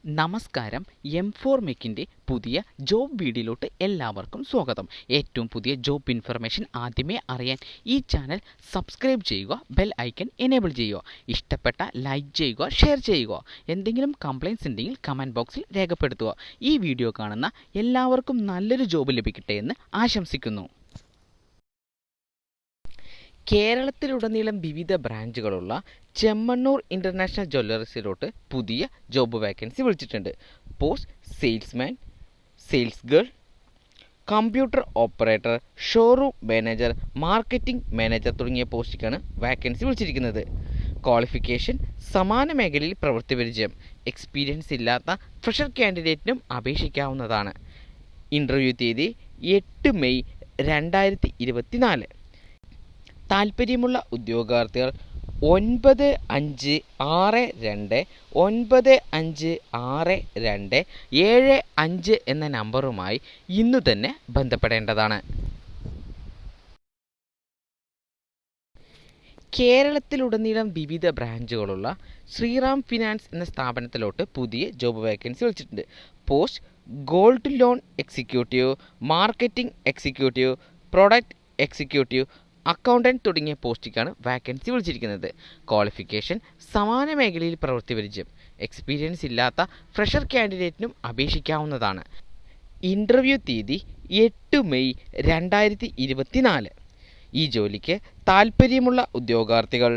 നമസ്കാരം. M4MECന്റെ പുതിയ ജോബ് വീഡിയോയിലോട്ട് എല്ലാവർക്കും സ്വാഗതം. ഏറ്റവും പുതിയ ജോബ് ഇൻഫർമേഷൻ ആദ്യമേ അറിയാൻ ഈ ചാനൽ സബ്സ്ക്രൈബ് ചെയ്യുക, ബെൽ ഐക്കൺ എനേബിൾ ചെയ്യുക. ഇഷ്ടപ്പെട്ട ലൈക്ക് ചെയ്യുക, ഷെയർ ചെയ്യുക. എന്തെങ്കിലും കംപ്ലയിൻസ് ഉണ്ടെങ്കിൽ കമൻറ്റ് ബോക്സിൽ രേഖപ്പെടുത്തുക. ഈ വീഡിയോ കാണുന്ന എല്ലാവർക്കും നല്ലൊരു ജോബ് ലഭിക്കട്ടെ എന്ന് ആശംസിക്കുന്നു. കേരളത്തിലുടനീളം വിവിധ ബ്രാഞ്ചുകളുള്ള ചെമ്മണ്ണൂർ ഇൻ്റർനാഷണൽ ജ്വല്ലറീസിലോട്ട് പുതിയ ജോബ് വാക്കൻസി വിളിച്ചിട്ടുണ്ട്. Post salesman, sales girl, computer operator, showroom manager, marketing manager തുടങ്ങിയ പോസ്റ്റിലേക്കാണ് വാക്കൻസി വിളിച്ചിരിക്കുന്നത്. ക്വാളിഫിക്കേഷൻ സമാന മേഖലയിൽ പ്രവൃത്തി പരിചയം. എക്സ്പീരിയൻസ് ഇല്ലാത്ത ഫ്രഷർ കാൻഡിഡേറ്റിനും അപേക്ഷിക്കാവുന്നതാണ്. ഇൻ്റർവ്യൂ തീയതി 8 മെയ് 2024. താൽപ്പര്യമുള്ള ഉദ്യോഗാർത്ഥികൾ 9562 എന്ന നമ്പറുമായി ഇന്നു തന്നെ ബന്ധപ്പെടേണ്ടതാണ്. കേരളത്തിലുടനീളം വിവിധ ബ്രാഞ്ചുകളുള്ള ശ്രീറാം ഫിനാൻസ് എന്ന സ്ഥാപനത്തിലോട്ട് പുതിയ ജോബ് വാക്കൻസി വിളിച്ചിട്ടുണ്ട്. Post gold loan executive, marketing executive, product executive, accountant തുടങ്ങിയ പോസ്റ്റിലേക്കാണ് വാക്കൻസി വിളിച്ചിരിക്കുന്നത്. ക്വാളിഫിക്കേഷൻ സമാന മേഖലയിൽ പ്രവൃത്തി പരിചയം. എക്സ്പീരിയൻസ് ഇല്ലാത്ത ഫ്രഷർ കാൻഡിഡേറ്റിനും അപേക്ഷിക്കാവുന്നതാണ്. ഇൻ്റർവ്യൂ തീയതി 8 മെയ് 2024. ഈ ജോലിക്ക് താൽപ്പര്യമുള്ള ഉദ്യോഗാർത്ഥികൾ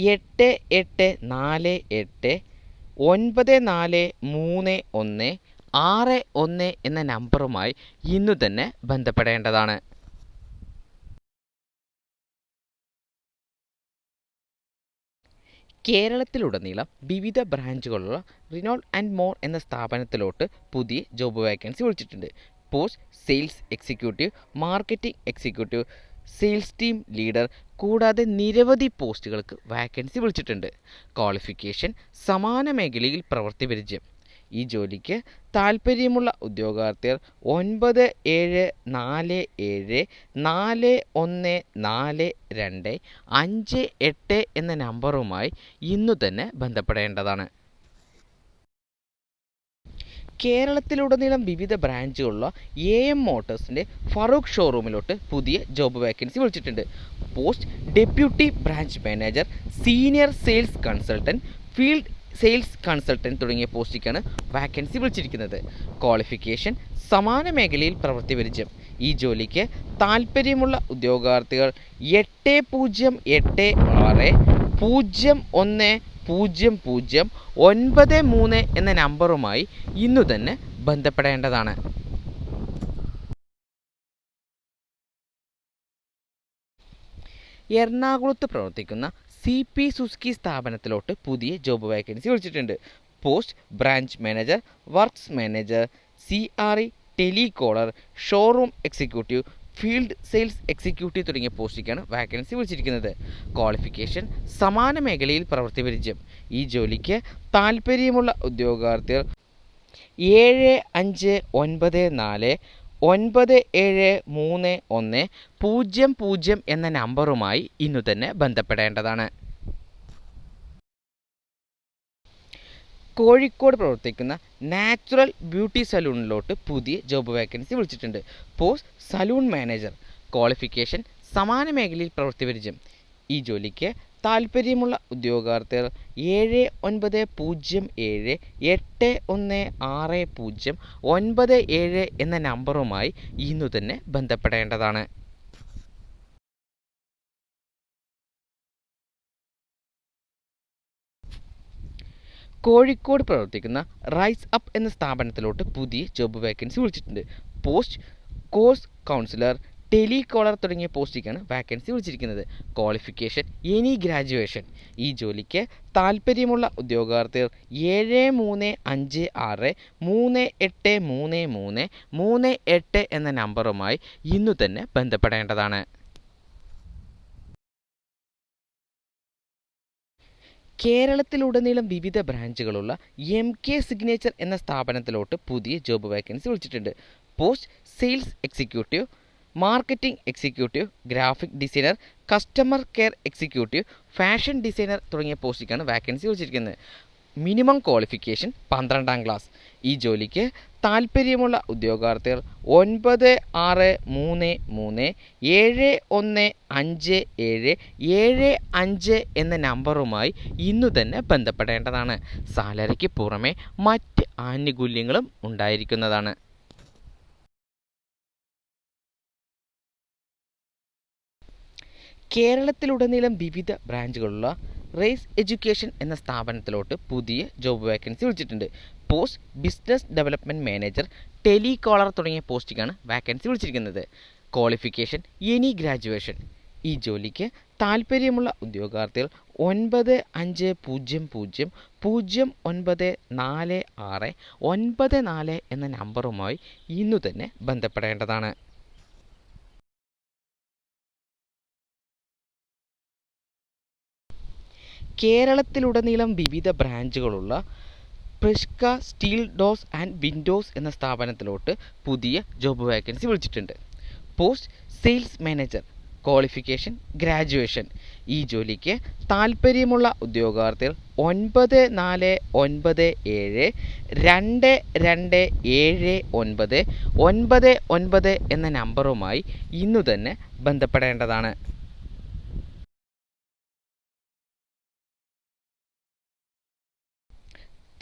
8848943161 എന്ന നമ്പറുമായി ഇന്നു തന്നെ ബന്ധപ്പെടേണ്ടതാണ്. കേരളത്തിലുടനീളം വിവിധ ബ്രാഞ്ചുകളുള്ള റിനോൾഡ് ആൻഡ് മോർ എന്ന സ്ഥാപനത്തിലോട്ട് പുതിയ ജോബ് വാക്കൻസി വിളിച്ചിട്ടുണ്ട്. Post sales executive, marketing executive, sales team leader കൂടാതെ നിരവധി പോസ്റ്റുകൾക്ക് വാക്കൻസി വിളിച്ചിട്ടുണ്ട്. ക്വാളിഫിക്കേഷൻ സമാന മേഖലയിൽ പ്രവൃത്തി പരിചയം. ഈ ജോലിക്ക് താൽപ്പര്യമുള്ള ഉദ്യോഗാർത്ഥികൾ 9774144258 എന്ന നമ്പറുമായി ഇന്നു തന്നെ ബന്ധപ്പെടേണ്ടതാണ്. കേരളത്തിലുടനീളം വിവിധ ബ്രാഞ്ചുകളുള്ള AM മോട്ടോഴ്സിൻ്റെ ഫറൂഖ് ഷോറൂമിലോട്ട് പുതിയ ജോബ് വാക്കൻസി വിളിച്ചിട്ടുണ്ട്. Post deputy branch manager, senior sales consultant, field sales consultant തുടങ്ങിയ പോസ്റ്റിലേക്കാണ് വാക്കൻസി വിളിച്ചിരിക്കുന്നത്. ക്വാളിഫിക്കേഷൻ സമാന മേഖലയിൽ പ്രവൃത്തി പരിചയം. ഈ ജോലിക്ക് താൽപ്പര്യമുള്ള ഉദ്യോഗാർത്ഥികൾ 8086010093 എന്ന നമ്പറുമായി ഇന്നു തന്നെ ബന്ധപ്പെടേണ്ടതാണ്. എറണാകുളത്ത് പ്രവർത്തിക്കുന്ന CP സുസുക്കി സ്ഥാപനത്തിലോട്ട് പുതിയ ജോബ് വാക്കൻസി വിളിച്ചിട്ടുണ്ട്. Post branch manager, works manager, CRE telecaller, showroom executive, field sales executive തുടങ്ങിയ പോസ്റ്റിലേക്കാണ് വാക്കൻസി വിളിച്ചിരിക്കുന്നത്. ക്വാളിഫിക്കേഷൻ സമാന മേഖലയിൽ പ്രവൃത്തി പരിചയം. ഈ ജോലിക്ക് താൽപ്പര്യമുള്ള ഉദ്യോഗാർത്ഥികൾ 7594973100 എന്ന നമ്പറുമായി ഇന്നു തന്നെ ബന്ധപ്പെടേണ്ടതാണ്. കോഴിക്കോട് പ്രവർത്തിക്കുന്ന നാച്ചുറൽ ബ്യൂട്ടി സലൂണിലോട്ട് പുതിയ ജോബ് വാക്കൻസി വിളിച്ചിട്ടുണ്ട്. Post salon manager. ക്വാളിഫിക്കേഷൻ സമാന മേഖലയിൽ പ്രവൃത്തി പരിചയം. ഈ ജോലിക്ക് താൽപ്പര്യമുള്ള ഉദ്യോഗാർത്ഥികൾ 7907816097 എന്ന നമ്പറുമായി ഇന്നു തന്നെ ബന്ധപ്പെടേണ്ടതാണ്. കോഴിക്കോട് പ്രവർത്തിക്കുന്ന റൈസ് അപ്പ് എന്ന സ്ഥാപനത്തിലോട്ട് പുതിയ ജോബ് വാക്കൻസി വിളിച്ചിട്ടുണ്ട്. പോസ്റ്റ് കോഴ്സ് കൗൺസിലർ, ടെലികോളർ തുടങ്ങിയ പോസ്റ്റിലേക്കാണ് വാക്കൻസി വിളിച്ചിരിക്കുന്നത്. Qualification any graduation. ഈ ജോലിക്ക് താൽപ്പര്യമുള്ള ഉദ്യോഗാർത്ഥികൾ 7356383338 എന്ന നമ്പറുമായി ഇന്നു തന്നെ ബന്ധപ്പെടേണ്ടതാണ്. കേരളത്തിലുടനീളം വിവിധ ബ്രാഞ്ചുകളുള്ള MK സിഗ്നേച്ചർ എന്ന സ്ഥാപനത്തിലോട്ട് പുതിയ ജോബ് വാക്കൻസി വിളിച്ചിട്ടുണ്ട്. Post sales executive, marketing executive, graphic designer, customer care executive, fashion designer തുടങ്ങിയ പോസ്റ്റിലേക്കാണ് വാക്കൻസി വിളിച്ചിരിക്കുന്നത്. Minimum qualification 12ാം class. ഈ ജോലിക്ക് താൽപ്പര്യമുള്ള ഉദ്യോഗാർത്ഥികൾ 9633715775 എന്ന നമ്പറുമായി ഇന്നു തന്നെ ബന്ധപ്പെടേണ്ടതാണ്. സാലറിക്ക് പുറമെ മറ്റ് ആനുകൂല്യങ്ങളും ഉണ്ടായിരിക്കുന്നതാണ്. കേരളത്തിലുടനീളം വിവിധ ബ്രാഞ്ചുകളുള്ള റേസ് എഡ്യൂക്കേഷൻ എന്ന സ്ഥാപനത്തിലോട്ട് പുതിയ ജോബ് വേക്കൻസി വിളിച്ചിട്ടുണ്ട്. Post business development manager, telecaller തുടങ്ങിയ പോസ്റ്റിക്കാണ് വാക്കൻസി വിളിച്ചിരിക്കുന്നത്. Qualification any graduation. ഈ ജോലിക്ക് താൽപ്പര്യമുള്ള ഉദ്യോഗാർത്ഥികൾ 9500094694 എന്ന നമ്പറുമായി ഇന്നു തന്നെ ബന്ധപ്പെടേണ്ടതാണ്. കേരളത്തിലുടനീളം വിവിധ ബ്രാഞ്ചുകളുള്ള പ്രിഷ്ക സ്റ്റീൽ ഡോസ് ആൻഡ് വിൻഡോസ് എന്ന സ്ഥാപനത്തിലോട്ട് പുതിയ ജോബ് വേക്കൻസി വിളിച്ചിട്ടുണ്ട്. Post sales manager. Qualification graduation. ഈ ജോലിക്ക് താൽപ്പര്യമുള്ള ഉദ്യോഗാർത്ഥികൾ 9497227999 എന്ന നമ്പറുമായി ഇന്നു തന്നെ ബന്ധപ്പെടേണ്ടതാണ്.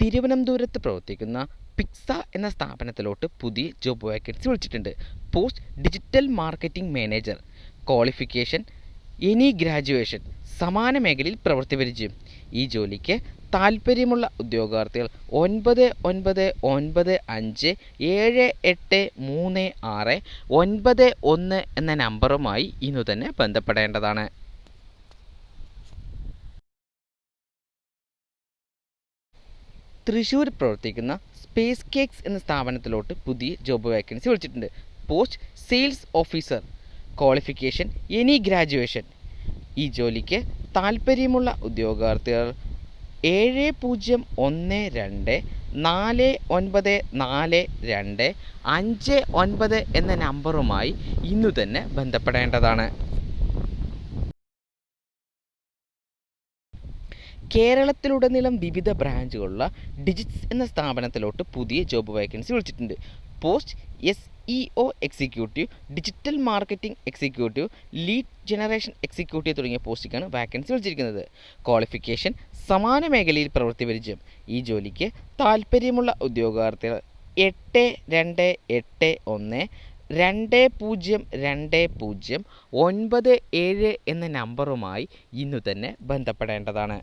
തിരുവനന്തപുരത്ത് പ്രവർത്തിക്കുന്ന പിക്സ എന്ന സ്ഥാപനത്തിലോട്ട് പുതിയ ജോബ് വേക്കൻസി വിളിച്ചിട്ടുണ്ട്. Post digital marketing manager. Qualification any graduation. സമാന മേഖലയിൽ പ്രവൃത്തി പരിചയം. ഈ ജോലിക്ക് താൽപ്പര്യമുള്ള ഉദ്യോഗാർത്ഥികൾ 9995783691 എന്ന നമ്പറുമായി ഇന്നു തന്നെ ബന്ധപ്പെടേണ്ടതാണ്. തൃശ്ശൂർ പ്രവർത്തിക്കുന്ന സ്പേസ് കേക്ക്സ് എന്ന സ്ഥാപനത്തിലോട്ട് പുതിയ ജോബ് വേക്കൻസി വിളിച്ചിട്ടുണ്ട്. Post sales officer. Qualification any graduation. ഈ ജോലിക്ക് താൽപ്പര്യമുള്ള ഉദ്യോഗാർത്ഥികൾ 7012494259 എന്ന നമ്പറുമായി ഇന്നു തന്നെ ബന്ധപ്പെടേണ്ടതാണ്. കേരളത്തിലുടനീളം വിവിധ ബ്രാഞ്ചുകളുള്ള ഡിജിറ്റ്സ് എന്ന സ്ഥാപനത്തിലോട്ട് പുതിയ ജോബ് വേക്കൻസി വിളിച്ചിട്ടുണ്ട്. Post SEO executive, digital marketing executive, lead generation executive തുടങ്ങിയ പോസ്റ്റിക്കാണ് വാക്കൻസി വിളിച്ചിരിക്കുന്നത്. ക്വാളിഫിക്കേഷൻ സമാന മേഖലയിൽ പ്രവൃത്തി പരിചയം. ഈ ജോലിക്ക് താൽപ്പര്യമുള്ള ഉദ്യോഗാർത്ഥികൾ 8281202097 എന്ന നമ്പറുമായി ഇന്നു തന്നെ ബന്ധപ്പെടേണ്ടതാണ്.